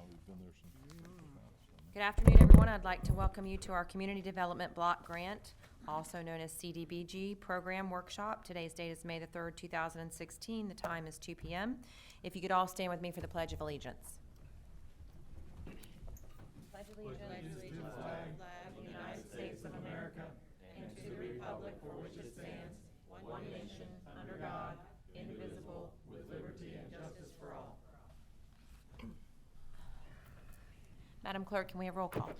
We've been there since 2000. Good afternoon, everyone. I'd like to welcome you to our Community Development Block Grant, also known as CDBG Program Workshop. Today's date is May the 3rd, 2016. The time is 2 p.m. If you could all stand with me for the Pledge of Allegiance. Pledge allegiance to the flag of the United States of America and to the republic for which it stands, one nation, under God, indivisible, with liberty and justice for all. Madam Clerk, can we have roll call?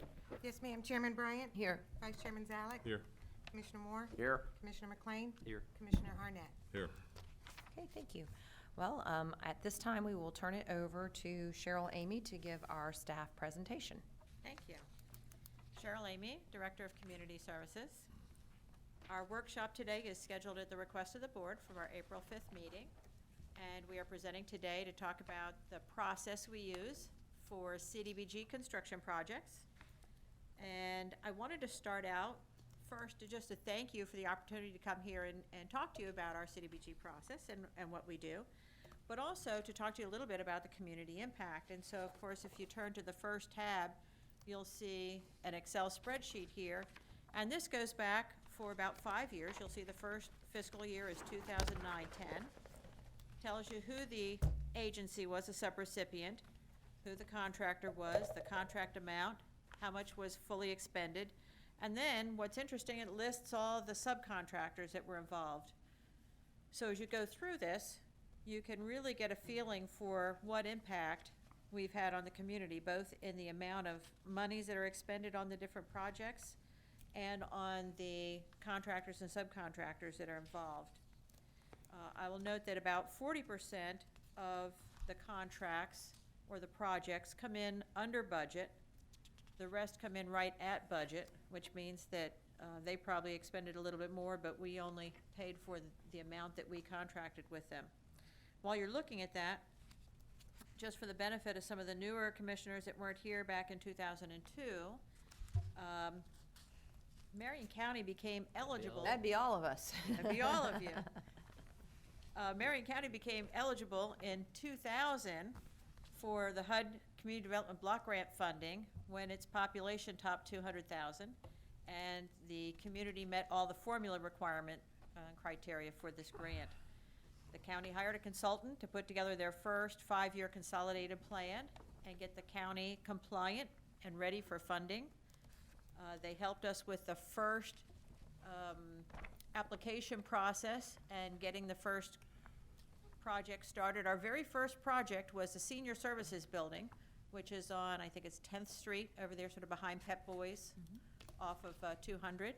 Yes, ma'am. Chairman Bryant? Here. Vice Chairman Zalek? Here. Commissioner Moore? Here. Commissioner McLean? Here. Commissioner Arnett? Here. Okay, thank you. Well, at this time, we will turn it over to Cheryl Amy to give our staff presentation. Thank you. Cheryl Amy, Director of Community Services. Our workshop today is scheduled at the request of the board from our April 5th meeting. And we are presenting today to talk about the process we use for CDBG construction projects. And I wanted to start out first just to thank you for the opportunity to come here and talk to you about our CDBG process and what we do, but also to talk to you a little bit about the community impact. And so, of course, if you turn to the first tab, you'll see an Excel spreadsheet here. And this goes back for about 5 years. You'll see the first fiscal year is 2009-10. Tells you who the agency was, a subrecipient, who the contractor was, the contract amount, how much was fully expended, and then what's interesting, it lists all the subcontractors that were involved. So as you go through this, you can really get a feeling for what impact we've had on the community, both in the amount of monies that are expended on the different projects and on the contractors and subcontractors that are involved. I will note that about 40% of the contracts or the projects come in under budget. The rest come in right at budget, which means that they probably expended a little bit more, but we only paid for the amount that we contracted with them. While you're looking at that, just for the benefit of some of the newer commissioners that weren't here back in 2002, Marion County became eligible. That'd be all of us. That'd be all of you. Marion County became eligible in 2000 for the HUD Community Development Block Grant funding when its population topped 200,000, and the community met all the formula requirement criteria for this grant. The county hired a consultant to put together their first 5-year consolidated plan and get the county compliant and ready for funding. They helped us with the first application process and getting the first project started. Our very first project was the Senior Services Building, which is on, I think it's 10th Street, over there sort of behind Pep Boys, off of 200.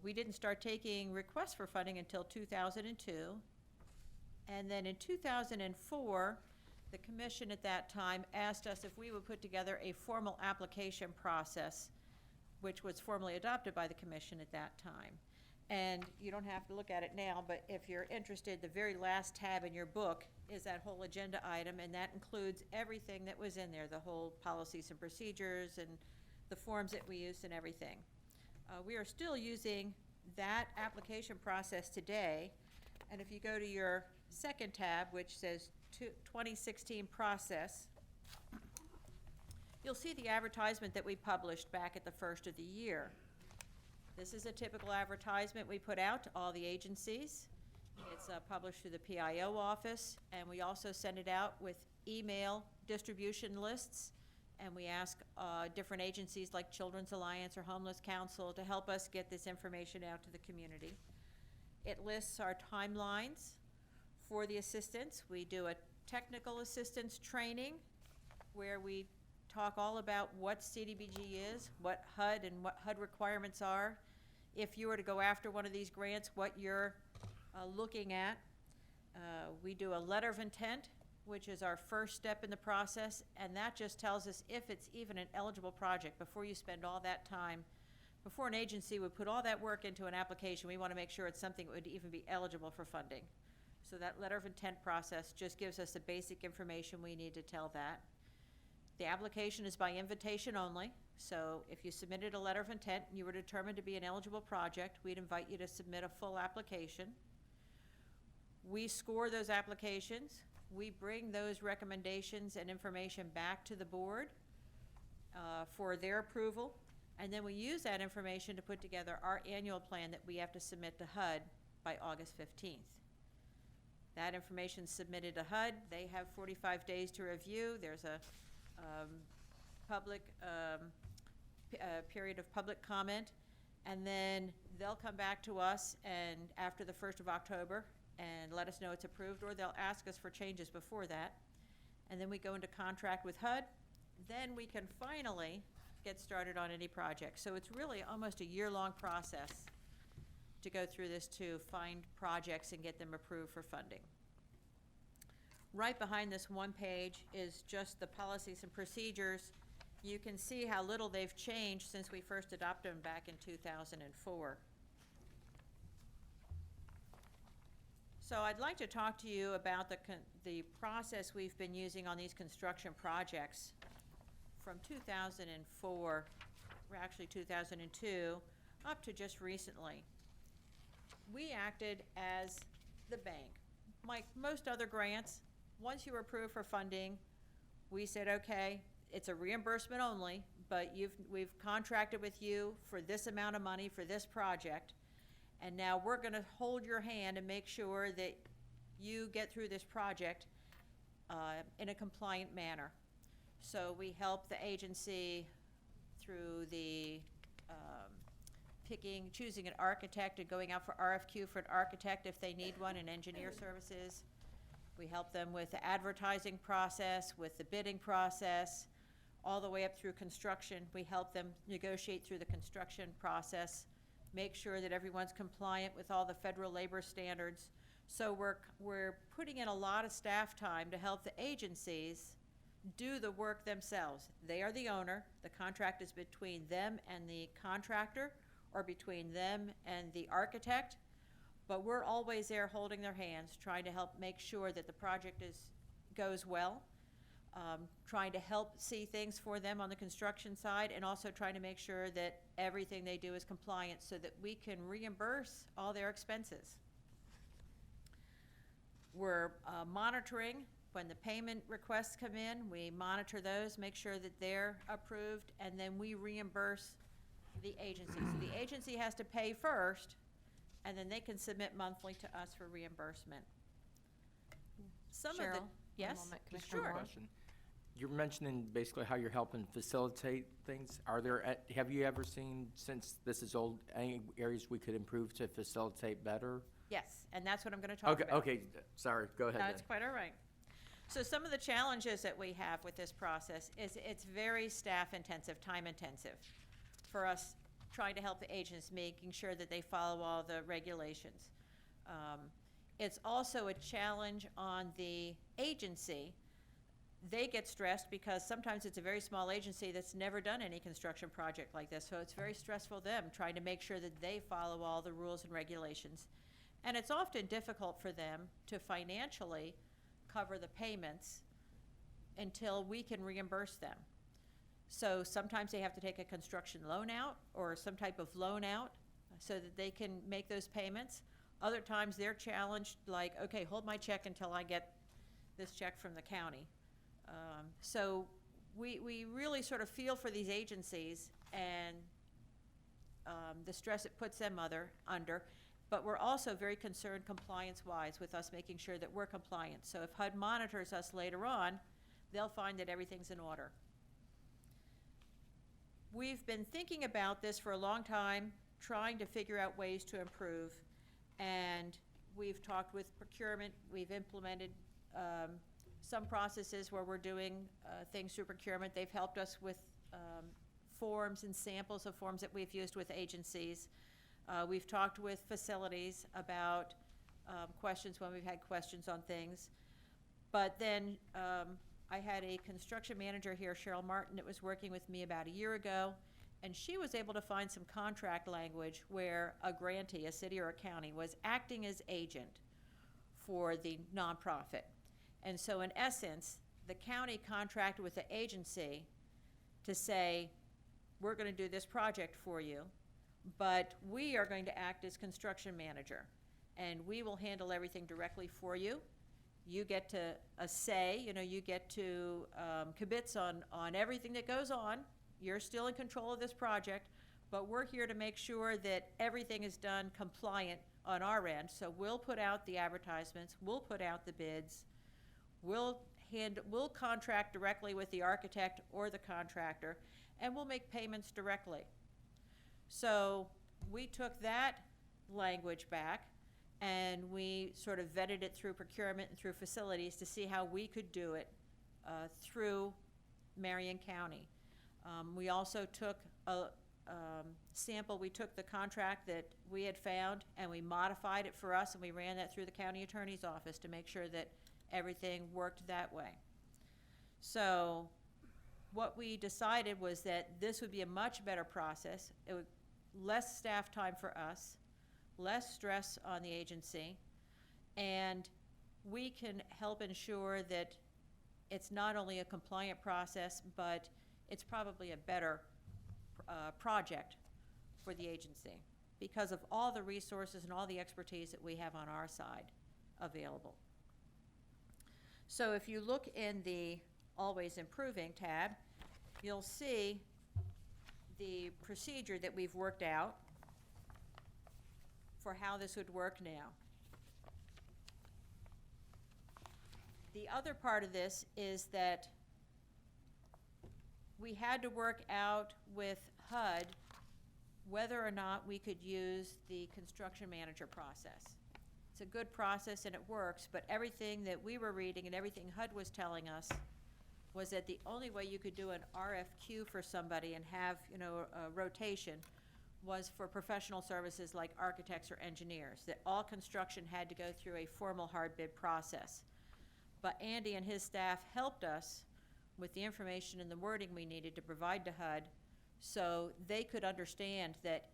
We didn't start taking requests for funding until 2002. And then in 2004, the commission at that time asked us if we would put together a formal application process, which was formally adopted by the commission at that time. And you don't have to look at it now, but if you're interested, the very last tab in your book is that whole agenda item, and that includes everything that was in there, the whole policies and procedures and the forms that we used and everything. We are still using that application process today, and if you go to your second tab, which says 2016 process, you'll see the advertisement that we published back at the first of the year. This is a typical advertisement we put out to all the agencies. It's published through the PIO office, and we also send it out with email distribution lists, and we ask different agencies like Children's Alliance or Homeless Council to help us get this information out to the community. It lists our timelines for the assistance. We do a technical assistance training where we talk all about what CDBG is, what HUD and what HUD requirements are. If you were to go after one of these grants, what you're looking at. We do a letter of intent, which is our first step in the process, and that just tells us if it's even an eligible project. Before you spend all that time, before an agency would put all that work into an application, we want to make sure it's something that would even be eligible for funding. So that letter of intent process just gives us the basic information we need to tell that. The application is by invitation only, so if you submitted a letter of intent and you were determined to be an eligible project, we'd invite you to submit a full application. We score those applications. we bring those recommendations and information back to the board for their approval, and then we use that information to put together our annual plan that we have to submit to HUD by August 15th. That information is submitted to HUD. They have 45 days to review. There's a public period of public comment, and then they'll come back to us and after the 1st of October and let us know it's approved, or they'll ask us for changes before that. And then we go into contract with HUD. Then we can finally get started on any project. So it's really almost a year-long process to go through this to find projects and get them approved for funding. Right behind this one page is just the policies and procedures. You can see how little they've changed since we first adopted them back in 2004. So I'd like to talk to you about the process we've been using on these construction projects from 2004, or actually 2002, up to just recently. We acted as the bank. Like most other grants, once you were approved for funding, we said, okay, it's a reimbursement only, but we've contracted with you for this amount of money for this project, and now we're gonna hold your hand and make sure that you get through this project in a compliant manner. So we help the agency through the choosing an architect and going out for RFQ for an architect if they need one, and engineer services. We help them with the advertising process, with the bidding process, all the way up through construction. We help them negotiate through the construction process, make sure that everyone's compliant with all the federal labor standards. So we're putting in a lot of staff time to help the agencies do the work themselves. They are the owner. The contract is between them and the contractor, or between them and the architect, but we're always there holding their hands, trying to help make sure that the project goes well, trying to help see things for them on the construction side, and also trying to make sure that everything they do is compliant so that we can reimburse all their expenses. We're monitoring when the payment requests come in. We monitor those, make sure that they're approved, and then we reimburse the agency. So the agency has to pay first, and then they can submit monthly to us for reimbursement. Some of the, Cheryl, yes, one moment, Just a Commissioner sure. Moore. question. You're mentioning basically how you're helping facilitate things. Are there, have you ever seen, since this is old, any areas we could improve to facilitate better? Yes, and that's what I'm gonna talk Okay, about. okay, sorry, go ahead No, then. it's quite all right. So some of the challenges that we have with this process is it's very staff intensive, time intensive for us trying to help the agents, making sure that they follow all the regulations. It's also a challenge on the agency. They get stressed because sometimes it's a very small agency that's never done any construction project like this, so it's very stressful them trying to make sure that they follow all the rules and regulations. And it's often difficult for them to financially cover the payments until we can reimburse them. So sometimes they have to take a construction loan out or some type of loan out so that they can make those payments. Other times they're challenged, like, okay, hold my check until I get this check from the county. So we really sort of feel for these agencies and the stress it puts them under. But we're also very concerned compliance-wise with us making sure that we're compliant. So if HUD monitors us later on, they'll find that everything's in order. We've been thinking about this for a long time, trying to figure out ways to improve. And we've talked with procurement. We've implemented some processes where we're doing things through procurement. They've helped us with forms and samples of forms that we've used with agencies. We've talked with facilities about questions when we've had questions on things. But then I had a construction manager here, Cheryl Martin, that was working with me about a year ago, and she was able to find some contract language where a grantee, a city or a county, was acting as agent for the nonprofit. And so in essence, the county contracted with the agency to say, we're going to do this project for you, but we are going to act as construction manager, and we will handle everything directly for you. You get to a say, you get to kibitz on everything that goes on. You're still in control of this project, but we're here to make sure that everything is done compliant on our end. So we'll put out the advertisements, we'll put out the bids, we'll contract directly with the architect or the contractor, and we'll make payments directly. So we took that language back, and we sort of vetted it through procurement and through facilities to see how we could do it through Marion County. We also took a sample, we took the contract that we had found, and we modified it for us, and we ran that through the county attorney's office to make sure that everything worked that way. So what we decided was that this would be a much better process. It would less staff time for us, less stress on the agency, and we can help ensure that it's not only a compliant process, but it's probably a better project for the agency because of all the resources and all the expertise that we have on our side available. So if you look in the Always Improving tab, you'll see the procedure that we've worked out for how this would work now. The other part of this is that we had to work out with HUD whether or not we could use the construction manager process. It's a good process and it works, but everything that we were reading and everything HUD was telling us was that the only way you could do an RFQ for somebody and have, a rotation was for professional services like architects or engineers, that all construction had to go through a formal hard bid process. But Andy and his staff helped us with the information and the wording we needed to provide to HUD so they could understand that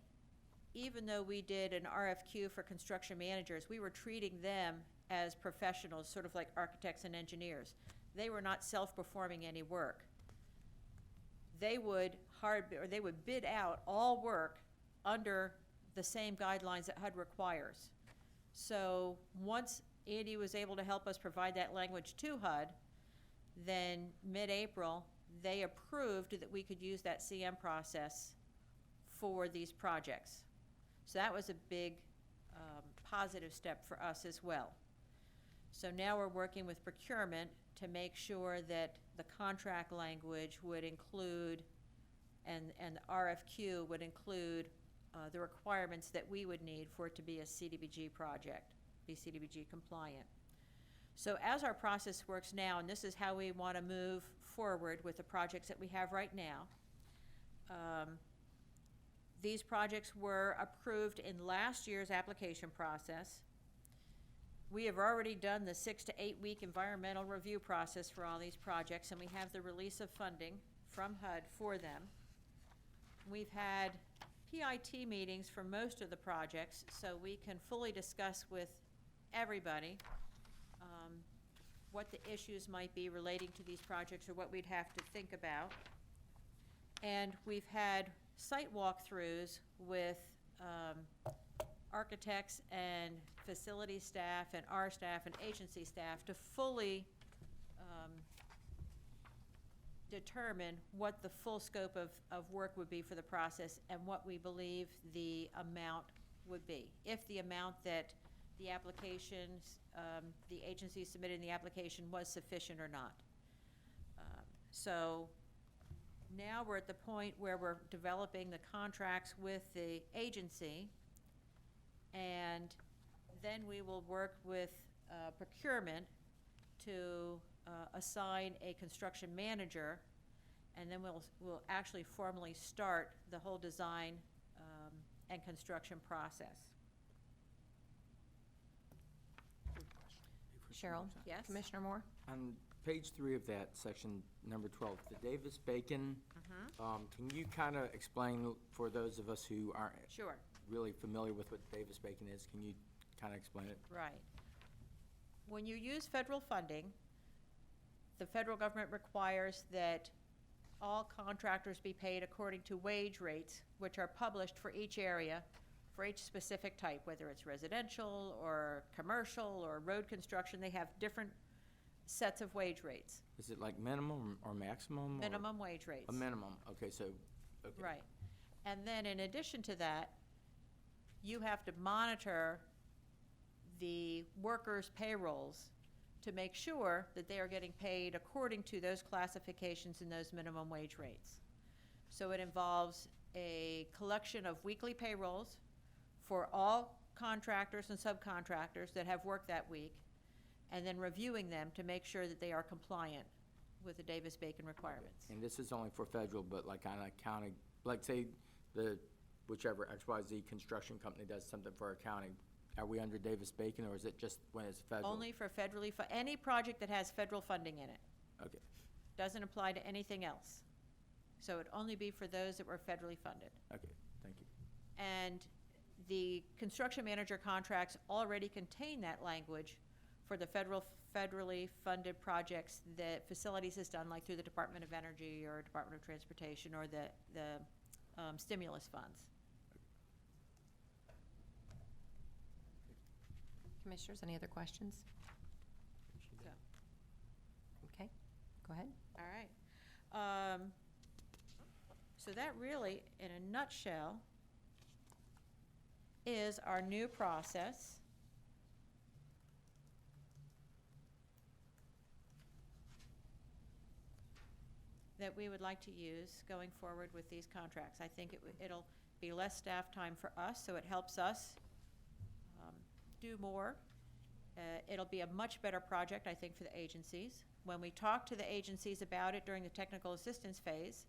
even though we did an RFQ for construction managers, we were treating them as professionals, sort of like architects and engineers. They were not self-performing any work. They would bid out all work under the same guidelines that HUD requires. So once Andy was able to help us provide that language to HUD, then mid-April, they approved that we could use that CM process for these projects. So that was a big positive step for us as well. So now we're working with procurement to make sure that the contract language would include, and the RFQ would include the requirements that we would need for it to be a CDBG project, be CDBG compliant. So as our process works now, and this is how we want to move forward with the projects that we have right now, these projects were approved in last year's application process. We have already done the 6 to 8 week environmental review process for all these projects, and we have the release of funding from HUD for them. We've had PIT meetings for most of the projects, so we can fully discuss with everybody what the issues might be relating to these projects or what we'd have to think about. And we've had site walkthroughs with architects and facility staff and our staff and agency staff to fully determine what the full scope of work would be for the process and what we believe the amount would be. If the amount that the applications, the agency submitted in the application was sufficient or not. So now we're at the point where we're developing the contracts with the agency, and then we will work with procurement to assign a construction manager, and then we'll actually formally start the whole design and construction process. Cheryl? Yes? Commissioner Moore? On page 3 of that, section number 12, the Davis-Bacon, can you kind of explain for those of us who aren't Sure. really familiar with what Davis-Bacon is, can you kind of explain it? Right. When you use federal funding, the federal government requires that all contractors be paid according to wage rates, which are published for each area, for each specific type, whether it's residential or commercial or road construction. They have different sets of wage rates, Is it like minimum or maximum? or- minimum wage rates. A minimum, okay, so, okay. Right. And then in addition to that, you have to monitor the workers' payrolls to make sure that they are getting paid according to those classifications and those minimum wage rates. So it involves a collection of weekly payrolls for all contractors and subcontractors that have worked that week, and then reviewing them to make sure that they are compliant with the Davis-Bacon requirements. And this is only for federal, but like on a county, like say the, whichever XYZ construction company does something for our county, are we under Davis-Bacon, or is it just when it's federal? Only for federally, any project that has federal funding in it. Okay, Doesn't apply to anything else. So it'd only be for those that were federally funded. okay, thank you. And the construction manager contracts already contain that language for the federally funded projects that facilities has done, like through the Department of Energy or Department of Transportation or the stimulus funds. Commissioners, any other questions? So, Okay, go ahead. all right. So that really, in a nutshell, is our new process. That we would like to use going forward with these contracts. I think it'll be less staff time for us, so it helps us do more. It'll be a much better project, I think, for the agencies. When we talked to the agencies about it during the technical assistance phase,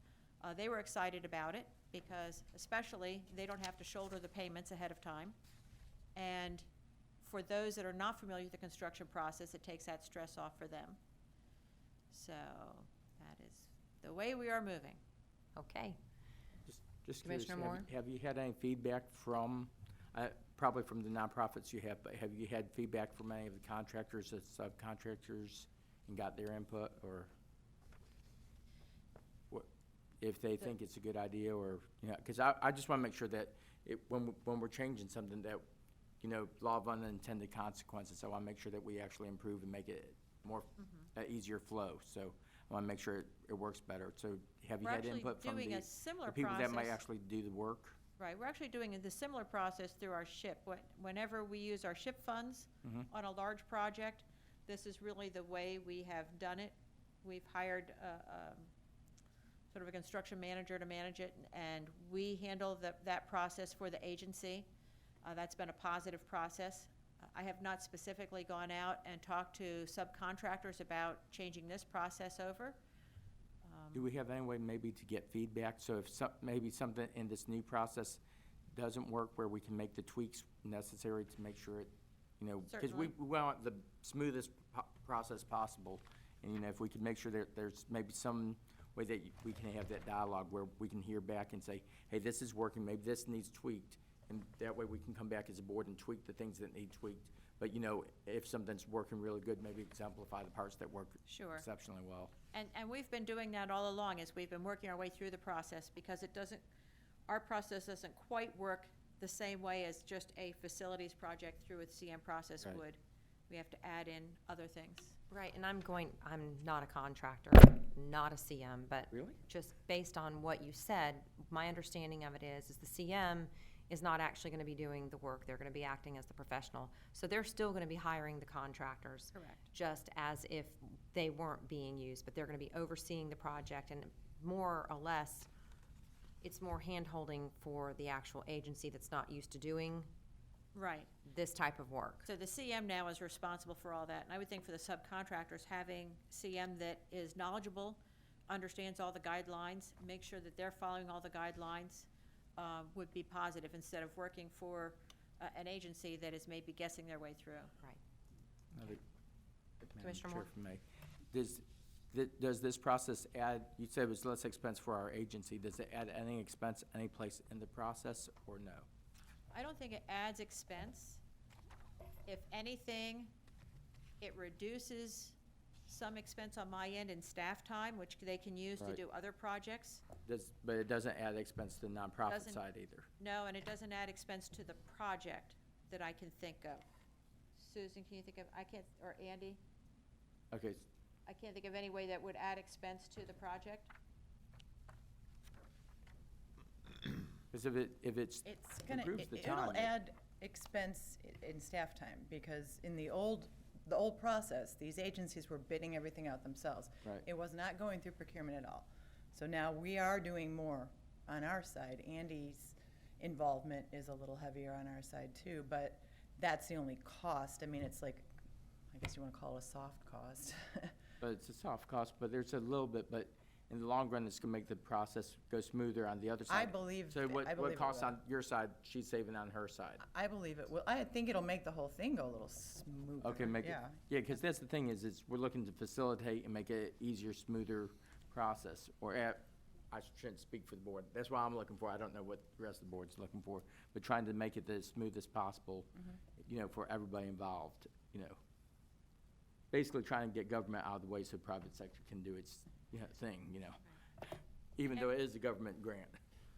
they were excited about it because especially they don't have to shoulder the payments ahead of time. And for those that are not familiar with the construction process, it takes that stress off for them. So that is the way we are moving. Okay, Just curious, Commissioner Moore? have you had any feedback from, probably from the nonprofits you have, but have you had feedback from any of the contractors, the subcontractors, and got their input, or what, if they think it's a good idea, or, you know, because I just want to make sure that when we're changing something that, you know, law of unintended consequences, I want to make sure that we actually improve and make it more, easier flow, so I want to make sure it works better. So have you We're had actually input from doing the a similar people that might process. actually do the work? Right, we're actually doing the similar process through our SHIP. Whenever we use our SHIP funds on a large project, this is really the way we have done it. We've hired sort of a construction manager to manage it, and we handle that process for the agency. That's been a positive process. I have not specifically gone out and talked to subcontractors about changing this process over. Do we have any way maybe to get feedback? So if maybe something in this new process doesn't work, where we can make the tweaks necessary to make sure it, you know, because we Certainly. want the smoothest process possible. And, you know, if we could make sure that there's maybe some way that we can have that dialogue where we can hear back and say, hey, this is working, maybe this needs tweaked. And that way we can come back as a board and tweak the things that need tweaked. But, you know, if something's working really good, maybe exemplify the parts that work Sure. exceptionally well. And we've been doing that all along as we've been working our way through the process, because our process doesn't quite work the same way as just a facilities project through a CM process Right. would. We have to add in other things. right, and I'm not a contractor, not a CM, but Really? just based on what you said, my understanding of it is the CM is not actually going to be doing the work. They're going to be acting as the professional. So they're still going to be hiring the contractors. Correct. Just as if they weren't being used, but they're going to be overseeing the project, and more or less, it's more hand-holding for the actual agency that's not used to doing Right. this type of work. So the CM now is responsible for all that. And I would think for the subcontractors, having CM that is knowledgeable, understands all the guidelines, make sure that they're following all the guidelines, would be positive, instead of working for an agency that is maybe guessing their way through. Right. Another- Madam Commissioner Chair, Moore? if I may. Does this process add, you said it was less expense for our agency, does it add any expense any place in the process, or no? I don't think it adds expense. If anything, it reduces some expense on my end in staff time, which they can use to Right. do other projects. But it doesn't add expense to the nonprofit Doesn't- side either? No, and it doesn't add expense to the project that I can think of. Susan, can you think of, I can't, or Andy? Okay, I can't think of any way that would add expense to the project. because if it's It's gonna, improves the time. it'll add expense in staff time, because in the old process, these agencies were bidding everything out themselves. Right. It was not going through procurement at all. So now we are doing more on our side. Andy's involvement is a little heavier on our side too, but that's the only cost. I mean, it's like, I guess you wanna call it a soft cost. But it's a soft cost, but there's a little bit, but in the long run, it's gonna make the process go smoother on the other side. I believe So it- what, I believe what it costs will. on your side, she's saving on her side? I believe it will. I think it'll make the whole thing go a little smoother. Okay, make it, Yeah. yeah, because that's the thing is we're looking to facilitate and make it easier, smoother process. I shouldn't speak for the board. That's what I'm looking for. I don't know what the rest of the board's looking for, but trying to make it as smooth as possible, you know, for everybody involved, you know. Basically trying to get government out of the way so private sector can do its, you know, thing, you know, even though it is a government grant.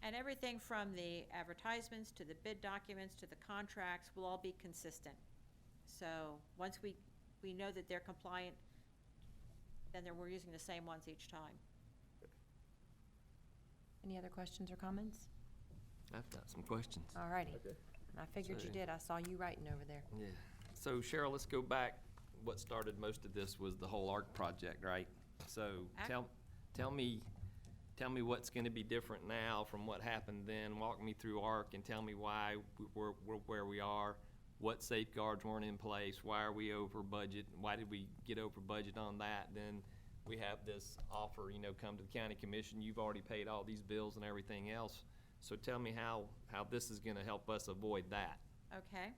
And everything from the advertisements to the bid documents to the contracts will all be consistent. So once we know that they're compliant, then we're using the same ones each time. Any other questions or comments? I've got some questions. All righty. Okay. I figured you So- did. I saw you writing over there. Yeah. So Cheryl, let's go back. What started most of this was the whole ARC project, right? So tell me what's gonna be different now from what happened then. Walk me through ARC and tell me why we're where we are. What safeguards weren't in place? Why are we over budget? Why did we get over budget on that? Then we have this offer, you know, come to the county commission. You've already paid all these bills and everything else. So tell me how this is gonna help us avoid that. Okay.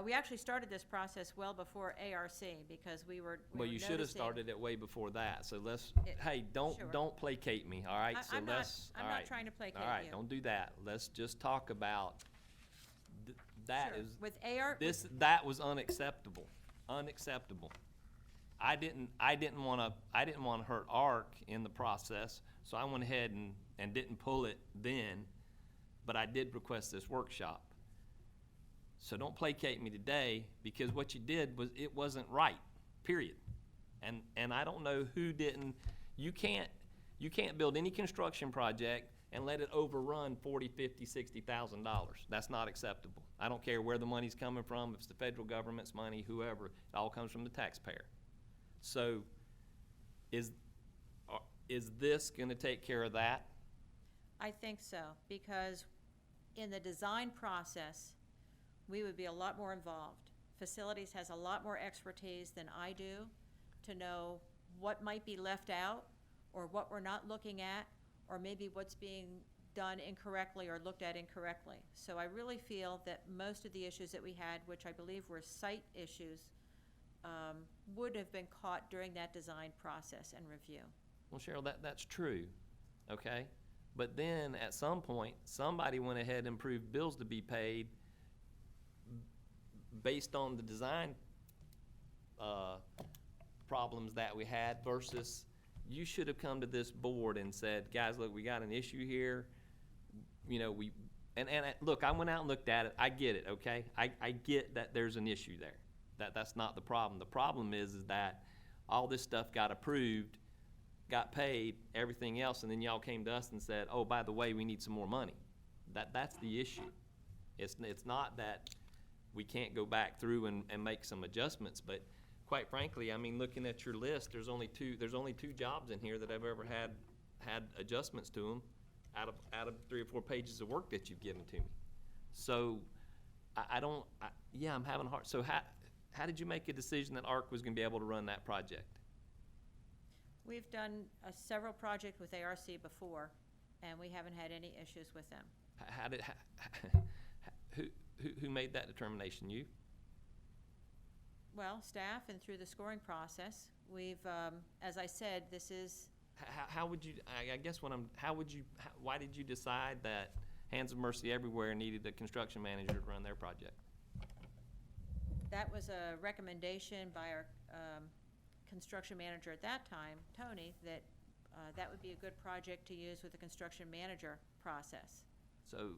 We actually started this process well before ARC because we were Well, you should have noticing- started it way before that, so let's, It- hey, sure. don't placate me, all right? So I'm not- let's, I'm all not right. trying to placate All right, you. don't do that. Let's just talk about, that Sure. is, With AR, that was unacceptable, unacceptable. I didn't wanna hurt ARC in the process, so I went ahead and didn't pull it then, but I did request this workshop. So don't placate me today, because what you did was, it wasn't right, period. And I don't know who didn't, you can't build any construction project and let it overrun $40,000, $50,000, $60,000. That's not acceptable. I don't care where the money's coming from, if it's the federal government's money, whoever, it all comes from the taxpayer. So, is this gonna take care of that? I think so, because in the design process, we would be a lot more involved. Facilities has a lot more expertise than I do to know what might be left out, or what we're not looking at, or maybe what's being done incorrectly or looked at incorrectly. So I really feel that most of the issues that we had, which I believe were site issues, would have been caught during that design process and review. Well, Cheryl, that's true, okay? But then, at some point, somebody went ahead and approved bills to be paid based on the design, problems that we had versus, you should have come to this board and said, guys, look, we got an issue here. You know, look, I went out and looked at it. I get it, okay? I get that there's an issue there. That's not the problem. The problem is that all this stuff got approved, got paid, everything else, and then y'all came to us and said, oh, by the way, we need some more money. That's the issue. It's not that we can't go back through and make some adjustments, but quite frankly, I mean, looking at your list, there's only two jobs in here that I've ever had adjustments to them out of 3 or 4 pages of work that you've given to me. So, I'm having a hard, so how did you make a decision that ARC was gonna be able to run that project? We've done several projects with ARC before, and we haven't had any issues with them. Who made that determination? You? Well, staff and through the scoring process, we've, as I said, this is, How would you, I guess why did you decide that Hands of Mercy Everywhere needed a construction manager to run their project? that was a recommendation by our construction manager at that time, Tony, that that would be a good project to use with the construction manager process. So,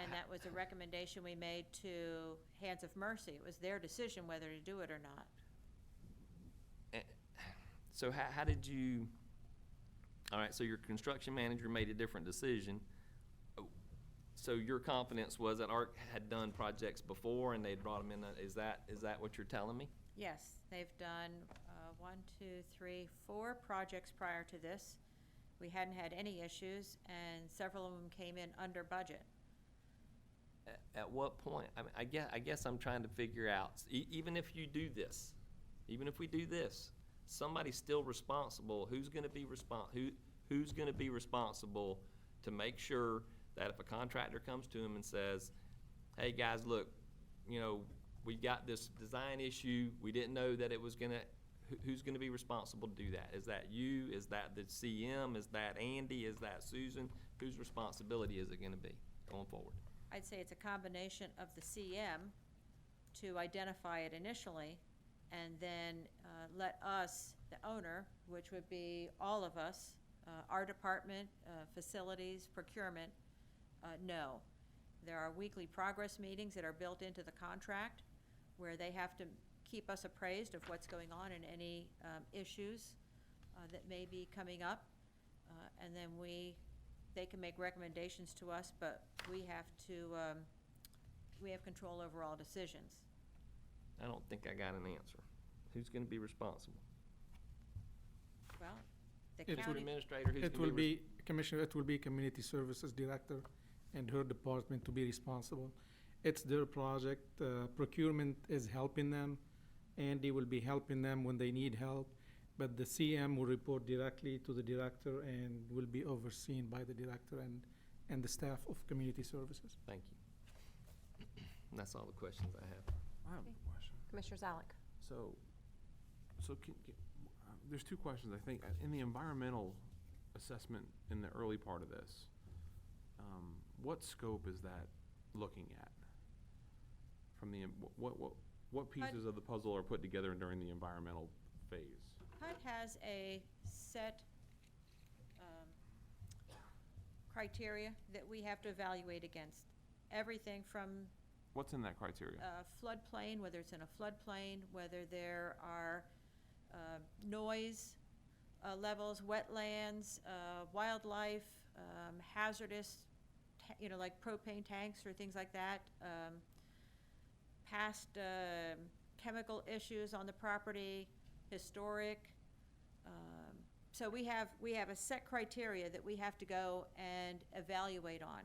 And that was a recommendation we made to Hands of Mercy. It was their decision whether to do it or not. So how did you, all right, so your construction manager made a different decision. So your confidence was that ARC had done projects before and they'd brought them in, is that what you're telling me? Yes, they've done, 4 projects prior to this. We hadn't had any issues, and several of them came in under budget. At what point, I mean, I guess I'm trying to figure out, even if you do this, even if we do this, somebody's still responsible. Who's gonna be who's gonna be responsible to make sure that if a contractor comes to them and says, hey, guys, look, you know, we got this design issue, we didn't know that it was gonna, who's gonna be responsible to do that? Is that you? Is that the CM? Is that Andy? Is that Susan? Whose responsibility is it gonna be going forward? I'd say it's a combination of the CM to identify it initially, and then let us, the owner, which would be all of us, our department, facilities, procurement, know. There are weekly progress meetings that are built into the contract where they have to keep us appraised of what's going on and any issues that may be coming up. And then they can make recommendations to us, but we have control over all decisions. I don't think I got an answer. Who's gonna be responsible? Well, the Food county, administrator, who's It gonna will be? be, Commissioner, it will be Community Services Director and her department to be responsible. It's their project. Procurement is helping them. Andy will be helping them when they need help. But the CM will report directly to the director and will be overseen by the director and the staff of Community Services. Thank you. That's all the questions I have. I have a question. Commissioner Zalek. There's 2 questions, I think. In the environmental assessment in the early part of this, what scope is that looking at? From the, what pieces of the puzzle are put together during the environmental phase? HUD has a set criteria that we have to evaluate against. Everything from What's in that criteria? floodplain, whether it's in a floodplain, whether there are noise levels, wetlands, wildlife, hazardous, like propane tanks or things like that, past chemical issues on the property, historic. So we have a set criteria that we have to go and evaluate on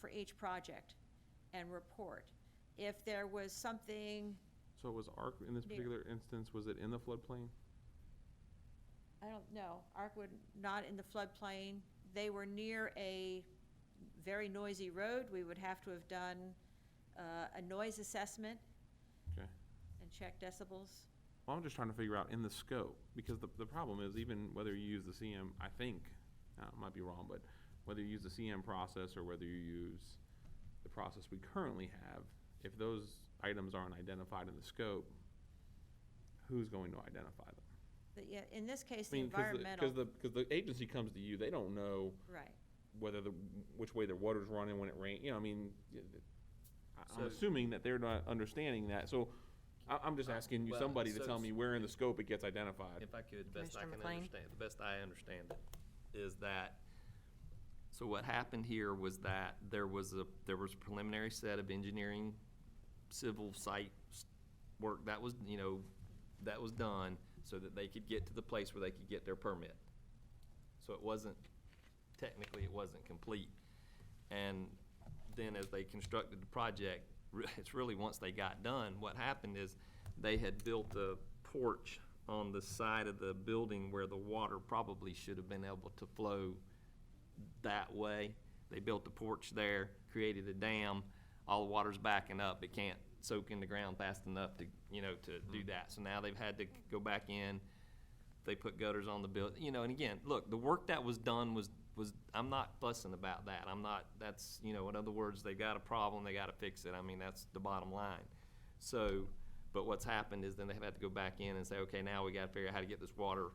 for each project and report. If there was something, So was ARC, in this Near. particular instance, was it in the floodplain? I don't know, Arkwood, not in the floodplain. They were near a very noisy road. We would have to have done a noise assessment Okay. and check decibels. Well, I'm just trying to figure out in the scope, because the problem is, even whether you use the CM, I think, I might be wrong, but whether you use the CM process or whether you use the process we currently have, if those items aren't identified in the scope, who's going to identify them? But yeah, in this case, I the mean, environmental, because the agency comes to you, they don't know right. whether which way their water's running when it rains, I mean, I'm So- assuming that they're not understanding that, so I'm just asking you, Well, somebody to so- tell me where in the scope it gets identified. If I could, best I Commissioner can McLean? understand, the best I understand it, is that, so what happened here was that there was a preliminary set of engineering, civil site work that was, that was done so that they could get to the place where they could get their permit. So it wasn't, technically, it wasn't complete. And then as they constructed the project, it's really once they got done, what happened is they had built a porch on the side of the building where the water probably should have been able to flow that way. They built a porch there, created a dam, all the water's backing up, it can't soak in the ground fast enough to, to do that. So now they've had to go back in, they put gutters on the building, and again, look, the work that was done was, I'm not fussing about that. I'm not, that's, in other words, they got a problem, they gotta fix it. I mean, that's the bottom line. So, but what's happened is then they've had to go back in and say, okay, now we gotta figure out how to get this water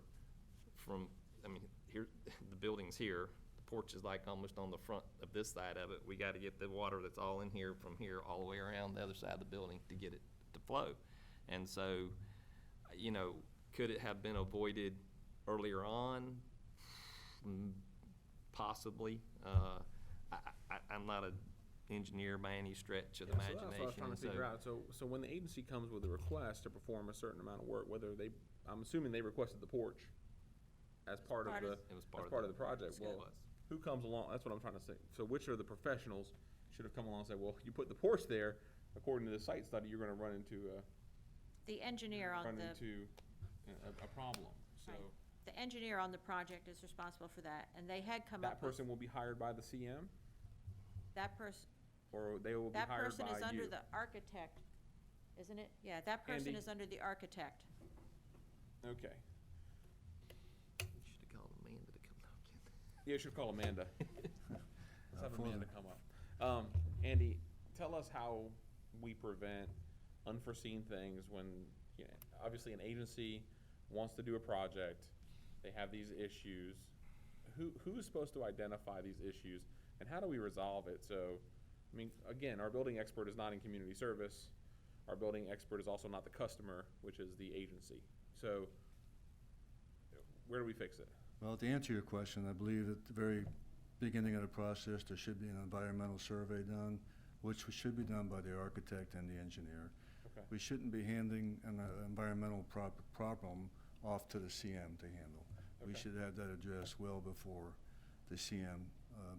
from, here, the building's here, the porch is like almost on the front of this side of it. We gotta get the water that's all in here from here all the way around the other side of the building to get it to flow. And so, Could it have been avoided earlier on? Possibly. I'm not an engineer by any stretch of the Yeah, so that's what I was imagination. trying to figure out. So when the agency comes with a request to perform a certain amount of work, whether they, I'm assuming they requested the porch as part of part of- the, It was as part of the project. scope. Well, who comes along, that's what I'm trying to say. So which of the professionals should have come along and said, well, you put the porch there, according to the site study, you're gonna run into The engineer on the, a problem. So Right. the engineer on the project is responsible for that, and they had come that up with, person will be hired by the CM, that person, or they will be that hired person by is under you? the architect, isn't it? Yeah, that person Andy? is under the architect. Okay. You should have called Amanda to come knock in. Yeah, you should call Amanda. Let's have Amanda come up. Andy, tell us how we prevent unforeseen things when, you know, obviously an agency wants to do a project, they have these issues. Who is supposed to identify these issues, and how do we resolve it? So, I mean, again, our building expert is not in community service. Our building expert is also not the customer, which is the agency. So, where do we fix it? Well, to answer your question, I believe at the very beginning of the process, there should be an environmental survey done, which should be done by the architect and the engineer. Okay. We shouldn't be handing an environmental problem off to the CM to handle. We Okay. should have that addressed well before the CM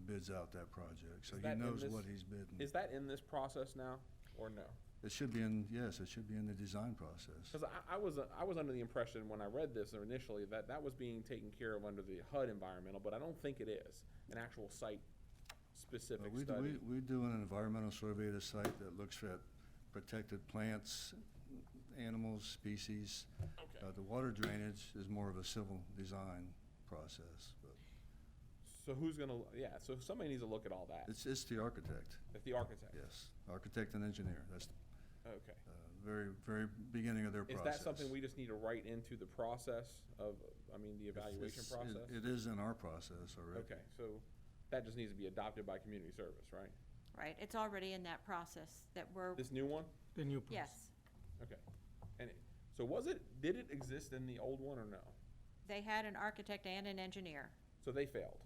bids out that project, so Is he that in knows this- what he's bidding. Is that in this process now, or no? It should be in, yes, it should be in the design process. Because I was under the impression when I read this initially that that was being taken care of under the HUD environmental, but I don't think it is, an actual site-specific We study. do an environmental survey of the site that looks at protected plants, animals, species. Okay. The water drainage is more of a civil design process, but So who's gonna, yeah, so somebody needs to look at all that. it's the architect, If the architect. yes, architect and engineer, that's Okay. very beginning of their Is process. that something we just need to write into the process of, I mean, the evaluation It's- process? It is in our process already. Okay, so that just needs to be adopted by community service, right? Right, it's already in that process that we're, This new one? The new process. yes. Okay. And so did it exist in the old one or no? They had an architect and an engineer. So they failed?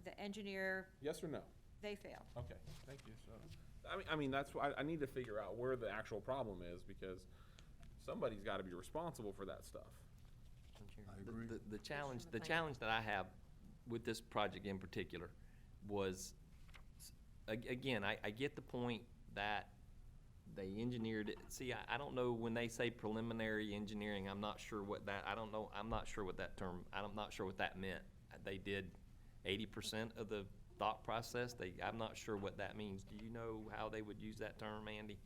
The engineer, Yes or no? they failed. Okay, thank you. So, I mean, that's why I need to figure out where the actual problem is, because somebody's gotta be responsible for that stuff. I agree. The challenge, the McLean. challenge that I have with this project in particular was, again, I get the point that they engineered it. See, I don't know, when they say preliminary engineering, I'm not sure what that, I don't know, I'm not sure what that term, I'm not sure what that meant. They did 80% of the thought process. I'm not sure what that means. Do you know how they would use that term, Andy?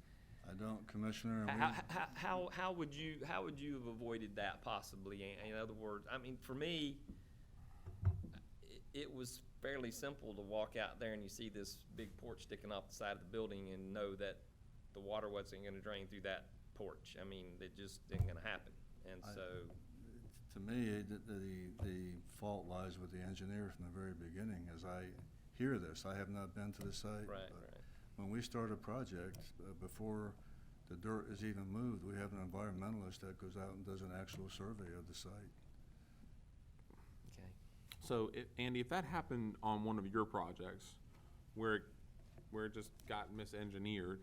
I don't, Commissioner, and How would you have avoided that possibly? In other words, I mean, for me, it was fairly simple to walk out there and you see this big porch sticking off the side of the building and know that the water wasn't gonna drain through that porch. I mean, it just isn't gonna happen. And so, to me, the fault lies with the engineer from the very beginning. As I hear this, I have not been to the site. right, but right. When we start a project, before the dirt is even moved, we have an environmentalist that goes out and does an actual survey of the site. Okay. So, Andy, if that happened on one of your projects, where it just got misengineered,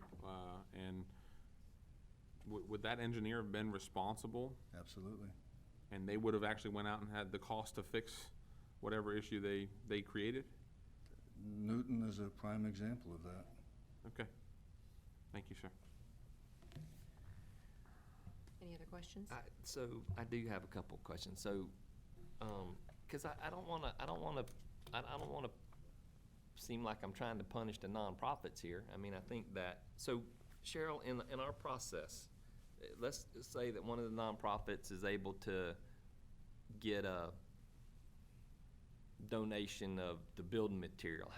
and would that engineer have been responsible? Absolutely. And they would have actually went out and had the cost to fix whatever issue they created? Newton is a prime example of that. Okay. Thank you, sir. Any other questions? So I do have a couple of questions. So, cause I don't wanna seem like I'm trying to punish the nonprofits here. I mean, I think that, so Cheryl, in our process, let's say that one of the nonprofits is able to get a donation of the building material.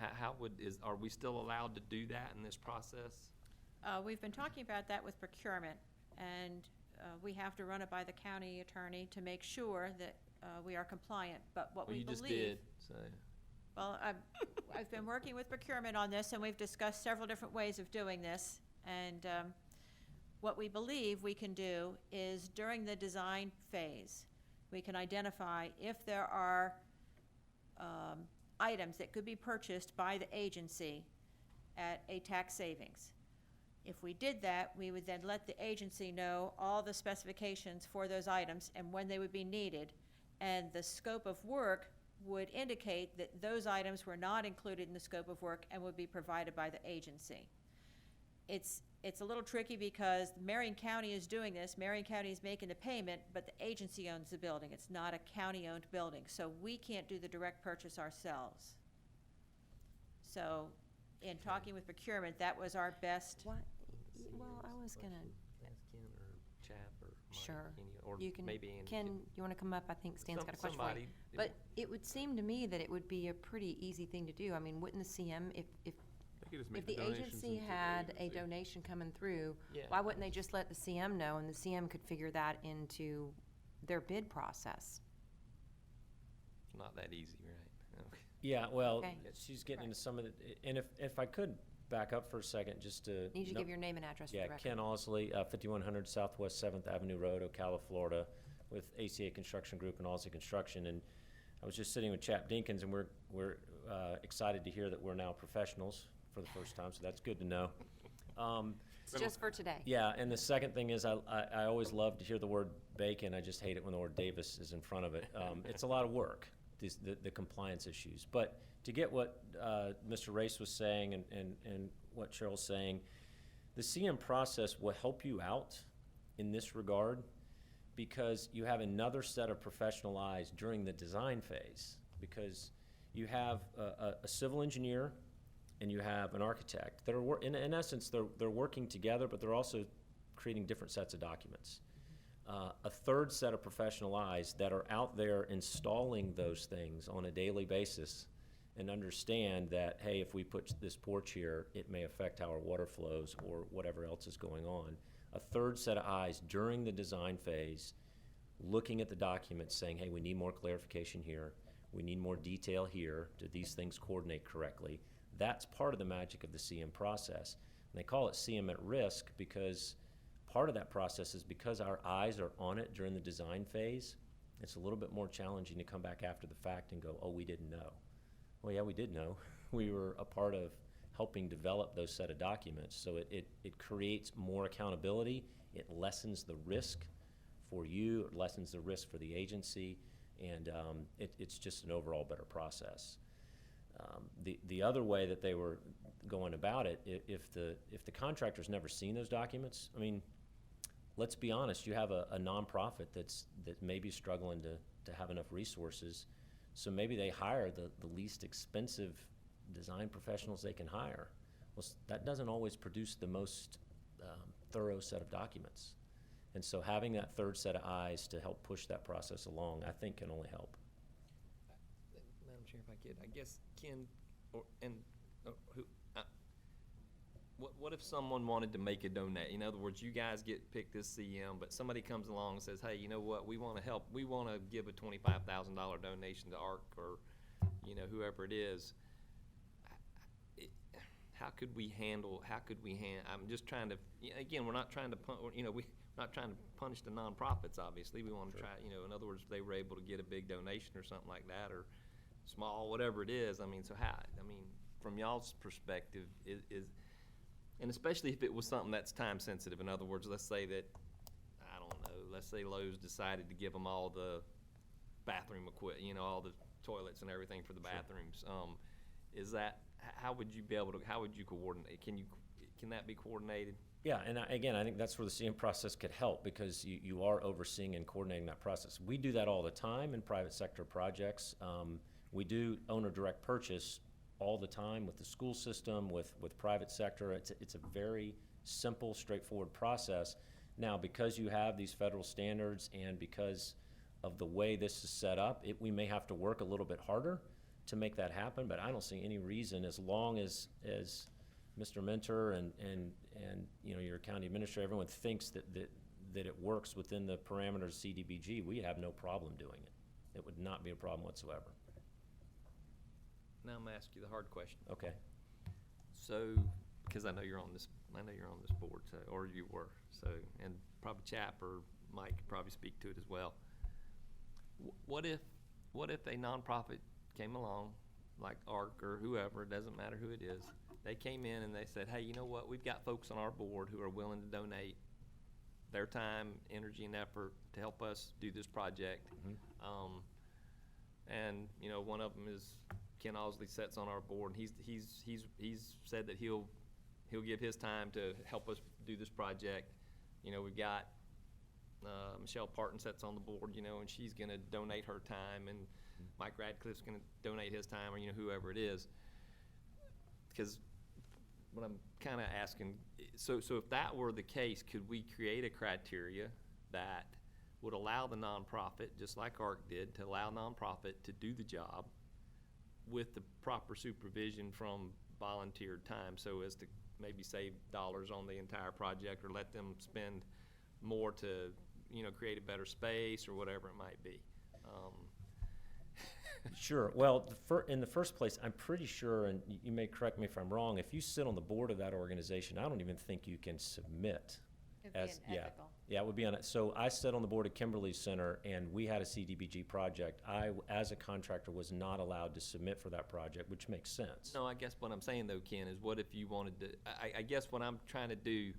Are we still allowed to do that in this process? We've been talking about that with procurement, and we have to run it by the county attorney to make sure that we are compliant, but what Well, we you believe. just did, so. Well, I've been working with procurement on this, and we've discussed several different ways of doing this, and what we believe we can do is during the design phase, we can identify if there are items that could be purchased by the agency at a tax savings. If we did that, we would then let the agency know all the specifications for those items and when they would be needed. And the scope of work would indicate that those items were not included in the scope of work and would be provided by the agency. It's a little tricky because Marion County is doing this. Marion County is making the payment, but the agency owns the building. It's not a county-owned building, so we can't do the direct purchase ourselves. So, in talking with procurement, that was our best. What, well, I was gonna, Ask Ken or Chap or Mike, sure. any- or You can, maybe Andy Ken, could- you wanna come up? I think Stan's got a question for you. somebody- But it would seem to me that it would be a pretty easy thing to do. I mean, wouldn't the CM, if They could just make If the donations agency into the had a agency. donation coming through, Yeah. why wouldn't they just let the CM know and the CM could figure that into their bid process? It's not that easy, right? Okay. Yeah, well, Okay. she's getting into some of the, and if I could back up for a second, just to. Need you to give your name and address for the Yeah, record. Ken Osley, 5100 Southwest 7th Avenue Road, Ocala, Florida, with ACA Construction Group and Osley Construction. And I was just sitting with Chap Dinkins, and we're excited to hear that we're now professionals for the first time, so that's good to know. It's just for today. Yeah, and the second thing is, I always love to hear the word bacon. I just hate it when the word Davis is in front of it. It's a lot of work, the compliance issues. But to get what Mr. Race was saying and what Cheryl's saying, the CM process will help you out in this regard because you have another set of professional eyes during the design phase. Because you have a civil engineer and you have an architect that are, in essence, they're working together, but they're also creating different sets of documents. A third set of professional eyes that are out there installing those things on a daily basis and understand that, hey, if we put this porch here, it may affect how our water flows or whatever else is going on. A third set of eyes during the design phase, looking at the documents, saying, hey, we need more clarification here. We need more detail here. Do these things coordinate correctly? That's part of the magic of the CM process. And they call it CM at risk because part of that process is because our eyes are on it during the design phase, it's a little bit more challenging to come back after the fact and go, oh, we didn't know. Well, yeah, we did know. We were a part of helping develop those set of documents. So it creates more accountability. It lessens the risk for you. It lessens the risk for the agency. And it's just an overall better process. The other way that they were going about it, if the contractor's never seen those documents, I mean, let's be honest, you have a nonprofit that may be struggling to have enough resources, so maybe they hire the least expensive design professionals they can hire. Well, that doesn't always produce the most thorough set of documents. And so having that third set of eyes to help push that process along, I think can only help. Madam Chair, if I could, I guess Ken, what if someone wanted to make a donate? In other words, you guys picked this CM, but somebody comes along and says, hey, you know what, we want to help, we want to give a $25,000 donation to ARC or, whoever it is. How could we handle, I'm just trying to, again, we're not trying to, we're not trying to punish the nonprofits, obviously. We want to try, in other words, if they were able to get a big donation or something like that, or small, whatever it is, from y'all's perspective, and especially if it was something that's time sensitive. In other words, let's say that, I don't know, let's say Lowe's decided to give them all the bathroom equipment, all the toilets and everything for the bathrooms. How would you coordinate? Can that be coordinated? Yeah, and again, I think that's where the CM process could help because you are overseeing and coordinating that process. We do that all the time in private sector projects. We do owner direct purchase all the time with the school system, with private sector. It's a very simple, straightforward process. Now, because you have these federal standards and because of the way this is set up, we may have to work a little bit harder to make that happen, but I don't see any reason, as long as Mr. Mentor and your county administrator, everyone thinks that it works within the parameters of CDBG, we have no problem doing it. It would not be a problem whatsoever. Now I'm gonna ask you the hard question. Okay. So, because I know you're on this board, so, or you were, so, and probably Chap or Mike could probably speak to it as well. What if a nonprofit came along, like ARC or whoever, it doesn't matter who it is, they came in and they said, hey, you know what, we've got folks on our board who are willing to donate their time, energy, and effort to help us do this project. And, you know, one of them is Ken Osley sits on our board, and he's said that he'll give his time to help us do this project. You know, we've got Michelle Parton sits on the board, you know, and she's gonna donate her time, and Mike Radcliffe's gonna donate his time, or, you know, whoever it is. Because what I'm kinda asking, so if that were the case, could we create a criteria that would allow the nonprofit, just like ARC did, to allow nonprofit to do the job with the proper supervision from volunteered time, so as to maybe save dollars on the entire project, or let them spend more to, you know, create a better space or whatever it might be. Sure. Well, in the first place, I'm pretty sure, and you may correct me if I'm wrong, if you sit on the board of that organization, I don't even think you can submit. It'd be unethical. Yeah, it would be on it. So I sat on the board of Kimberly Center, and we had a CDBG project. I, as a contractor, was not allowed to submit for that project, which makes sense. No, I guess what I'm saying though, Ken, is what if you wanted to, I guess what I'm trying to do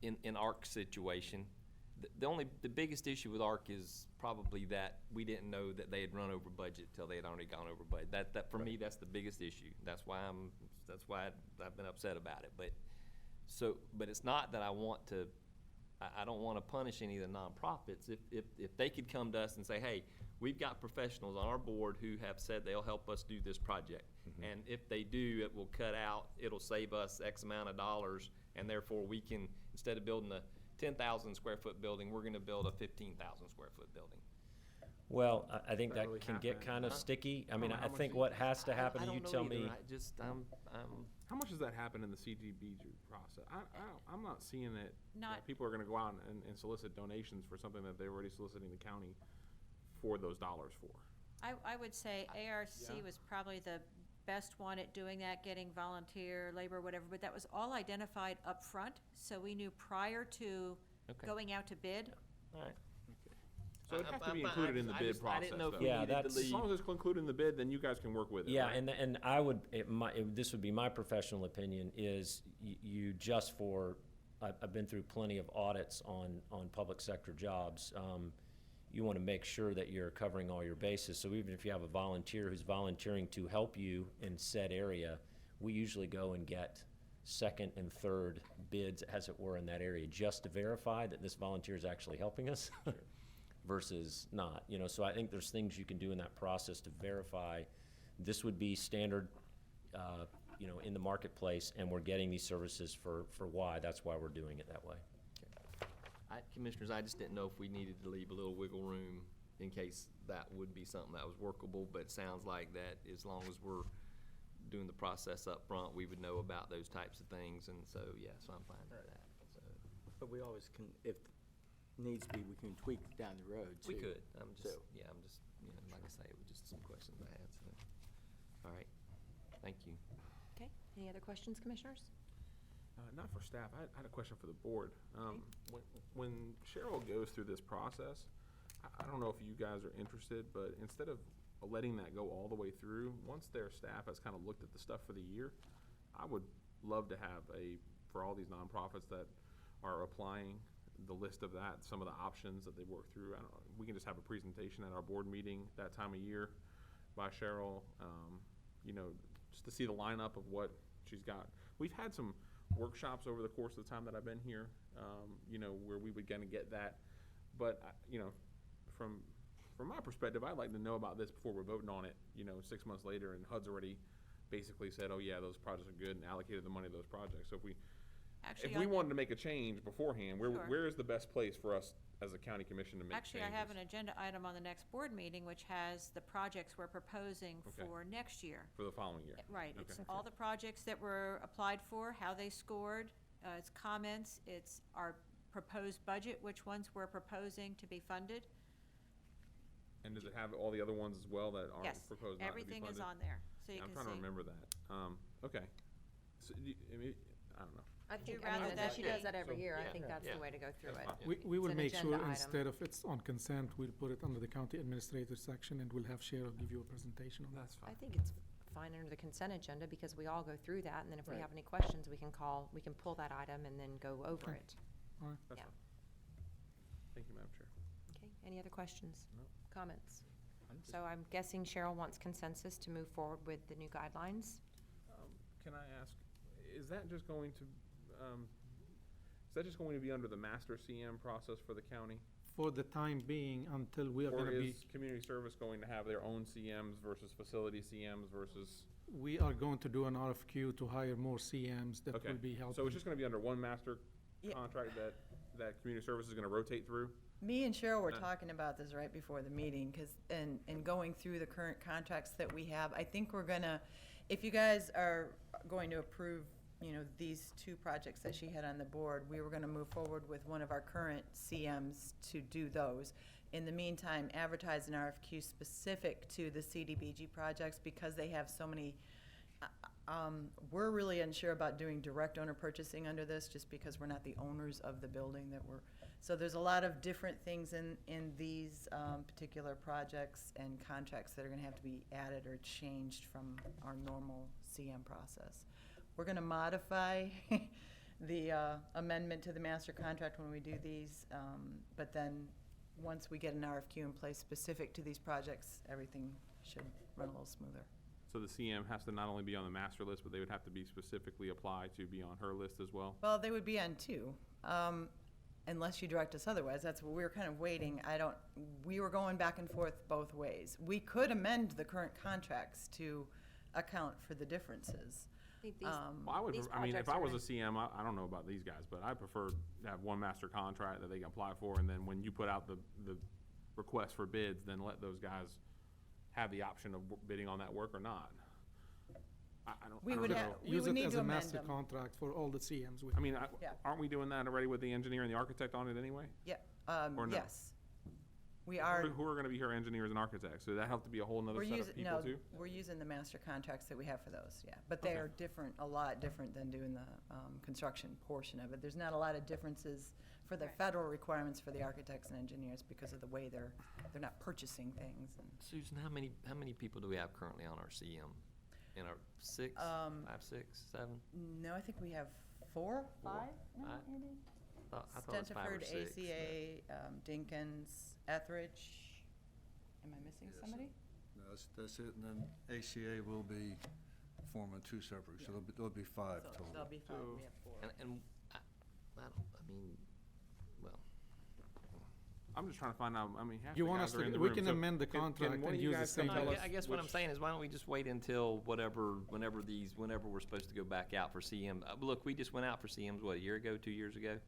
in ARC's situation, the biggest issue with ARC is probably that we didn't know that they had run over budget till they had already gone over budget. That for me, that's the biggest issue. That's why I've been upset about it. But it's not that I don't want to punish any of the nonprofits. If they could come to us and say, hey, we've got professionals on our board who have said they'll help us do this project. And if they do, it'll save us X amount of dollars, and therefore we can, instead of building a 10,000 square foot building, we're gonna build a 15,000 square foot building. Well, I think That that really can get happen? kind of sticky. I mean, know I how much think you- what has to happen, I you don't know tell either. me. How much does that happen in the CDBG process? I'm not seeing it. Not- People are gonna go out and solicit donations for something that they're already soliciting the county for those dollars for. I would say ARC Yeah. was probably the best one at doing that, getting volunteer, labor, whatever, but that was all identified up front, so we knew prior to Okay. going out to bid. All right. So it has to be I'm fine. included in the I bid just- I process, didn't know if though. we Yeah, needed to that's- As leave. long as it's included in the bid, then you guys can work with it, Yeah, right? and I would, this would be my professional opinion, is you just for, I've been through plenty of audits on public sector jobs. You want to make sure that you're covering all your bases. So even if you have a volunteer who's volunteering to help you in said area, we usually go and get second and third bids, as it were, in that area, just to verify that this volunteer is actually helping us versus not, you know. So I think there's things you can do in that process to verify this would be standard, you know, in the marketplace, and we're getting these services for why. That's why we're doing it that way. Commissioners, I just didn't know if we needed to leave a little wiggle room in case that would be something that was workable, but it sounds like that as long as we're doing the process up front, we would know about those types of things, and so, yeah, so I'm fine with that, so. But we always can, if needs be, we can tweak down the road, too. We could, I'm just, So- you know, like I say, it was just some questions I had, so. All right, thank you. Okay, any other questions, commissioners? Not for staff. I had a question for the board. When Cheryl goes through this process, I don't know if you guys are interested, but instead of letting that go all the way through, once their staff has kind of looked at the stuff for the year, I would love to have for all these nonprofits that are applying, the list of that, some of the options that they work through. We can just have a presentation at our board meeting that time of year by Cheryl, you know, just to see the lineup of what she's got. We've had some workshops over the course of the time that I've been here, you know, where we would kind of get that. But, you know, from my perspective, I'd like to know about this before we're voting on it, you know, 6 months later, and HUD's already basically said, oh yeah, those projects are good, and allocated the money to those projects. So Actually, if we wanted to make a change beforehand, Sure. where is the best place for us as a county commission to make changes? Actually, I have an agenda item on the next board meeting, which has the projects we're proposing Okay. for next year. For the following year? Right, it's Okay. all the projects that were applied for, how they scored, it's comments, it's our proposed budget, which ones we're proposing to be funded. And does it have all the other ones as well that aren't Yes, proposed not to be everything is funded? on there, so you Yeah, can see. I'm trying to remember that. Okay. So, I don't know. I Would you think, I mean, rather and that she be- does that every So- year. I Yeah, think that's yeah. the way to go through That's it. fine. We will an make agenda sure item. instead of it's on consent, we'll put it under the county administrator section and we'll have Cheryl give you a presentation on that. That's fine. I think it's fine under the consent agenda because we all go through that, and then if we Right. have any questions, we can pull that item and then go over Okay. it. All right. That's Yeah. fine. Thank you, Madam Chair. Okay, any other questions? No. Comments? So I'm guessing Cheryl wants consensus to move forward with the new guidelines? Can I ask, is that just going to, be under the master CM process for the county? For the time being, until we are Or gonna be, is community service going to have their own CMs versus facility CMs versus? we are going to do an RFQ to hire more CMs that Okay, will be helping. so it's just gonna be under one master Yeah. contract that community service is gonna rotate through? Me and Cheryl were Uh. talking about this right before the meeting, and going through the current contracts that we have, I think we're gonna, if you guys are going to approve, these two projects that she had on the board, we were gonna move forward with one of our current CMs to do those. In the meantime, advertise an RFQ specific to the CDBG projects because they have so many. We're really unsure about doing direct owner purchasing under this, just because we're not the owners of the building that we're, so there's a lot of different things in these particular projects and contracts that are gonna have to be added or changed from our normal CM process. We're gonna modify the amendment to the master contract when we do these, but then, once we get an RFQ in place specific to these projects, everything should run a little smoother. So the CM has to not only be on the master list, but they would have to be specifically applied to be on her list as well? Well, they would be on two, unless you direct us otherwise. That's what we were kind of waiting. We were going back and forth both ways. We could amend the current contracts to account for the differences. I think these, Well, I would, These I mean, if projects I are was gonna- a CM, I don't know about these guys, but I prefer to have one master contract that they can apply for, and then when you put out the request for bids, then let those guys have the option of bidding on that work or not. I don't, We I don't would know. have- we Use would it need as to a amend master them. contract for all the CMs. I mean, Yeah. aren't we doing that already with the engineer and the architect on it anyway? Yeah, Or no? yes. We are, Who are gonna be her engineers and architects? So that have to be a whole nother we're set of using, people no, too? we're using the master contracts that we have for those, yeah. But they Okay. are different, a lot different than doing the construction portion of it. There's not a lot of differences for the Right. federal requirements for the architects and engineers because of the way they're not purchasing things. And Susan, how many people do we have currently on our CM? In our six, Um, 5, 6, 7? No, I think we have 4, 5 now, I- Andy? I thought it was 5 or Stentiford, 6. ACA, Dinkins, Etheridge. Am I missing Yes. somebody? No, that's it, and then ACA will be forming two separate, so there'll be five So total. there'll be 5, So- we have 4. And well, I'm just trying to find out, I mean, half You the want guys us are to- in the we room, can so amend the can contract one and of you use the guys same come no, tell I us gue- I guess what I'm which- saying is, why don't we just wait until whenever we're supposed to go back out for CM? Look, we just went out for CMs, what, a year ago, 2 years ago?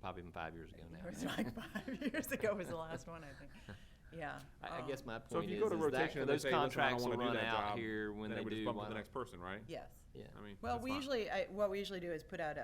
Probably even 5 years ago now. It was like 5 years ago was the last one, I think. Yeah. I guess my So if point you is, go to is that rotation and they those say, listen, I don't contracts will wanna do run that out job, here when then they it would just do. bump why to the not? next person, right? Yes. Yeah. I mean, Well, that's we fine. usually, what we usually do is put out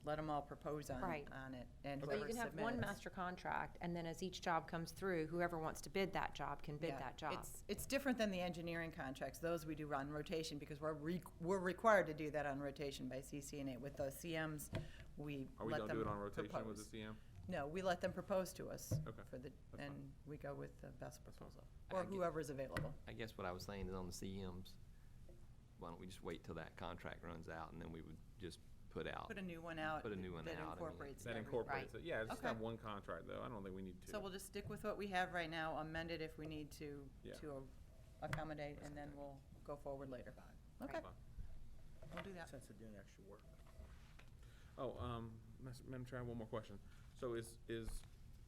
let them all propose on Right. it, and so whoever you can have one submits. master contract, and then as each job comes through, whoever wants to bid that job can bid Yeah, that job. It's different than the engineering contracts. Those we do on rotation because we're required to do that on rotation by CCNA. With those CMs, we Are we let gonna them do it on rotation with propose. the CM? No, we let them propose to us Okay, for the, that's and fine. we go with the best proposal, I or get- whoever's available. I guess what I was saying is on the CMs, why don't we just wait till that contract runs out, and then we would just put out. Put a new one out. Put a new one that out, I mean, incorporates That every- incorporates it, yeah, just Okay. have one contract though, I don't think we need two. So we'll just stick with what we have right now, amend it if we need to, Yeah. to accommodate, and then we'll go forward later. Okay, Fine. we'll do that. Since they're doing extra work. Oh, Madam Chair, I have one more question. So is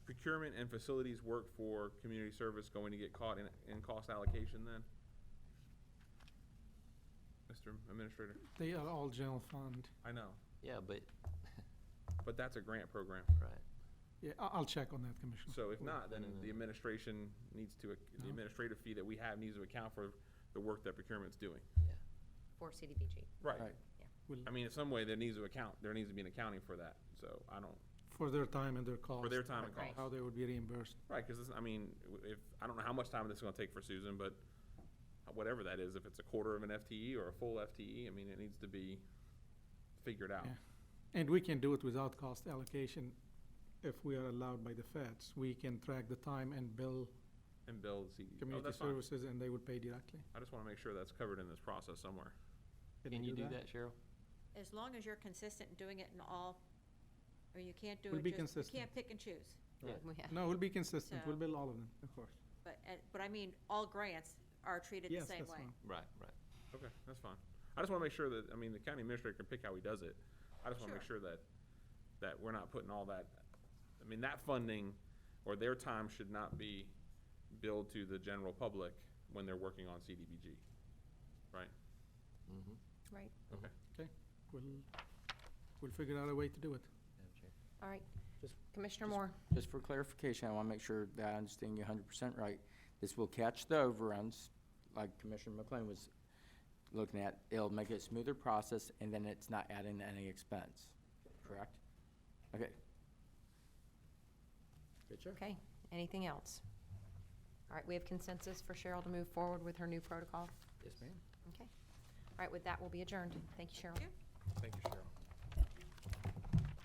procurement and facilities work for community service going to get caught in cost allocation then? Mr. Administrator, They are all general fund. I know, Yeah, but that's a grant program. right. Yeah, I'll check on that, Commissioner. So if not, then No, no, no. the administration needs to, the No. administrative fee that we have needs to account for the work that procurement's doing. For CDBG. Right. We'll- I mean, in some way, there needs to be an accounting for that, so I don't, For their time and their cost. for their time and Right. cost. How they would be reimbursed. Right, because I mean, if, I don't know how much time this is gonna take for Susan, but whatever that is, if it's a quarter of an FTE or a full FTE, I mean, it needs to be figured out. Yeah. And we can do it without cost allocation if we are allowed by the feds. We can track the time and bill And build CD. Oh, community that's fine. services, and they would pay directly. I just wanna make sure that's covered in this process somewhere. Can you do that, Cheryl? As long as you're consistent in doing it in all, or you can't do We'll it be just, you consistent. can't pick and choose. No, we'll be consistent. We'll So- bill all of them, of course. But I mean, all grants are treated the Yes, same that's way. fine. Right, right. Okay, that's fine. I just wanna make sure that, I mean, the county administrator can pick how he does it. I just wanna make sure that we're not putting all that, I mean, that funding or their time should not be billed to the general public when they're working on CDBG, right? Mm-hmm. Right. Okay, we'll figure out a way to do it. All right. Just- Commissioner Moore? Just for clarification, I want to make sure that I understand you 100% right. This will catch the overruns, like Commissioner McLean was looking at. It'll make it a smoother process, and then it's not adding any expense, correct? Okay. Good, sir. Okay, anything else? All right, we have consensus for Cheryl to move forward with her new protocol? Yes, ma'am. Okay. All right, with that, we'll be adjourned. Thank you, Cheryl. Thank you. Thank you, Cheryl.